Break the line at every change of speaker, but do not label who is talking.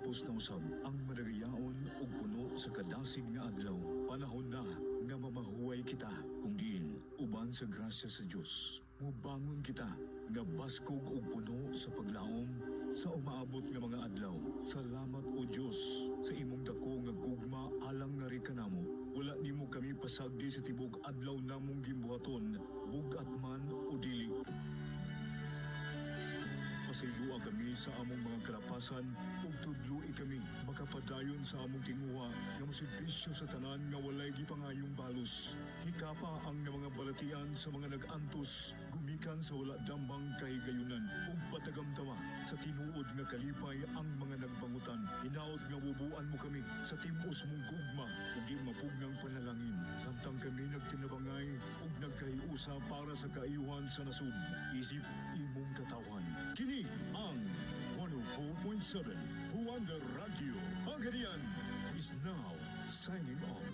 Pagkatapos na usab ang madagayaon ug puno sa kadasig nga adlaw, panahon na nga mamahuway kita. Kung diin, uban sa grasya sa Dios, mubangon kita nga baskog ug puno sa paglaom sa umaabot nga mga adlaw. Salamat o Dios sa imong dako nga gugma alang nga ri kanamo. Wala nimo kami pasagdi sa tibok adlaw namong gimbuhaton, bugat man o dili. Pasayloa kami sa among mga kalapasan ug tudloi kami makapadayon sa among tinguha nga mosibisyo sa tanan nga walay gipangayong balos. Hikapa ang mga balatian sa mga nag-antos gumikan sa wala dambang kahigayunan ug patagamtama sa tinuod nga kalipay ang mga nagbangutan. Hinaot nga bubuan mo kami sa tim-os mong gugma ug di mapugnang panalangin samtang kami nagtinabangay ug nagkahiusa para sa kaayuhan sa nasud. Isip imong katawan. Kini ang 104.7 Juan de Radio Pagadian is now signing off.